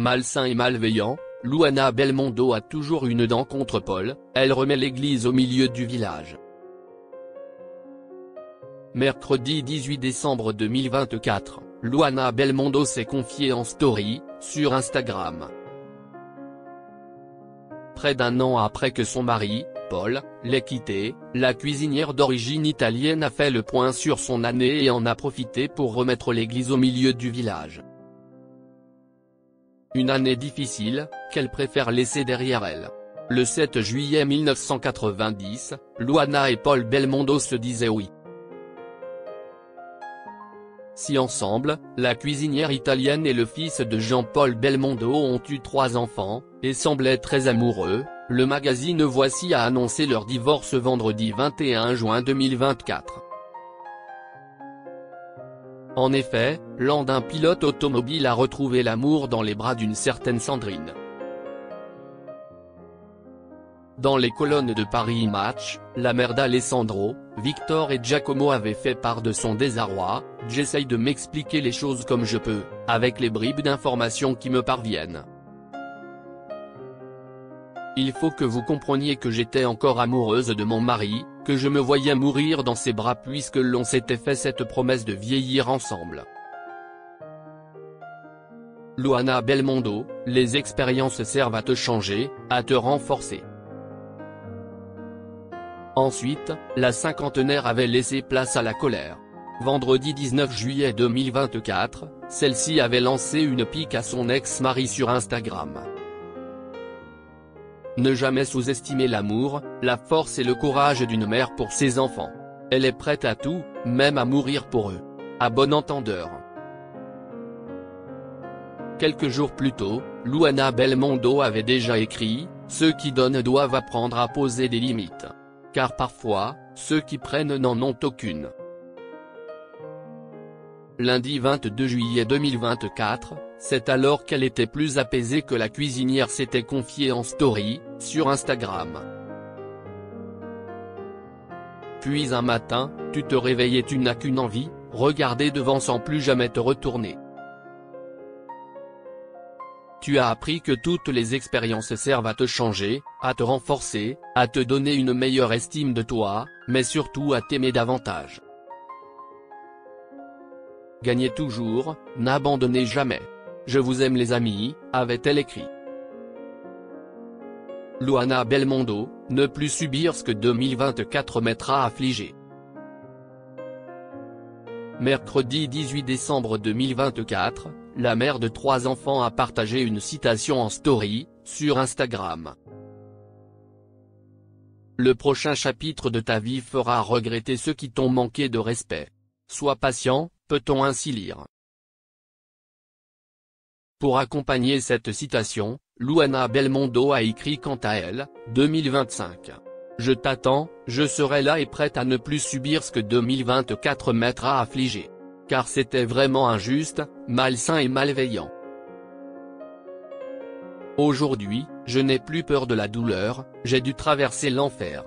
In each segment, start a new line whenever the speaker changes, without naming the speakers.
Malsain et malveillant, Luana Belmondo a toujours une dent contre Paul, elle remet l'église au milieu du village. Mercredi 18 décembre 2024, Luana Belmondo s'est confiée en story, sur Instagram. Près d'un an après que son mari, Paul, l'ait quittée, la cuisinière d'origine italienne a fait le point sur son année et en a profité pour remettre l'église au milieu du village. Une année difficile, qu'elle préfère laisser derrière elle. Le 7 juillet 1990, Luana et Paul Belmondo se disaient oui. Si ensemble, la cuisinière italienne et le fils de Jean-Paul Belmondo ont eu 3 enfants, et semblaient très amoureux, le magazine Voici a annoncé leur divorce vendredi 21 juin 2024. En effet, l'an d'un pilote automobile a retrouvé l'amour dans les bras d'une certaine Sandrine. Dans les colonnes de Paris Match, la mère d'Alessandro, Victor et Giacomo avait fait part de son désarroi. « J'essaye de m'expliquer les choses comme je peux, avec les bribes d'informations qui me parviennent. Il faut que vous compreniez que j'étais encore amoureuse de mon mari, que je me voyais mourir dans ses bras puisque l'on s'était fait cette promesse de vieillir ensemble. » Luana Belmondo, les expériences servent à te changer, à te renforcer. Ensuite, la cinquantenaire avait laissé place à la colère. Vendredi 19 juillet 2024, celle-ci avait lancé une pique à son ex-mari sur Instagram. Ne jamais sous-estimer l'amour, la force et le courage d'une mère pour ses enfants. Elle est prête à tout, même à mourir pour eux. À bon entendeur. Quelques jours plus tôt, Luana Belmondo avait déjà écrit « Ceux qui donnent doivent apprendre à poser des limites. Car parfois, ceux qui prennent n'en ont aucune. » Lundi 22 juillet 2024, c'est alors qu'elle était plus apaisée que la cuisinière s'était confiée en story, sur Instagram. Puis un matin, tu te réveilles et tu n'as qu'une envie, regarder devant sans plus jamais te retourner. Tu as appris que toutes les expériences servent à te changer, à te renforcer, à te donner une meilleure estime de toi, mais surtout à t'aimer davantage. Gagnez toujours, n'abandonnez jamais. Je vous aime les amis, avait-elle écrit. Luana Belmondo, ne plus subir ce que 2024 mettra affligée. Mercredi 18 décembre 2024, la mère de 3 enfants a partagé une citation en story, sur Instagram. Le prochain chapitre de ta vie fera regretter ceux qui t'ont manqué de respect. Sois patient, peut-on ainsi lire. Pour accompagner cette citation, Luana Belmondo a écrit quant à elle, 2025. Je t'attends, je serai là et prête à ne plus subir ce que 2024 mettra affligée. Car c'était vraiment injuste, malsain et malveillant. Aujourd'hui, je n'ai plus peur de la douleur, j'ai dû traverser l'enfer.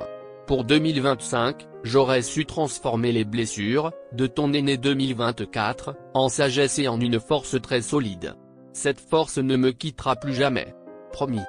Pour 2025, j'aurais su transformer les blessures, de ton aîné 2024, en sagesse et en une force très solide. Cette force ne me quittera plus jamais. Promis.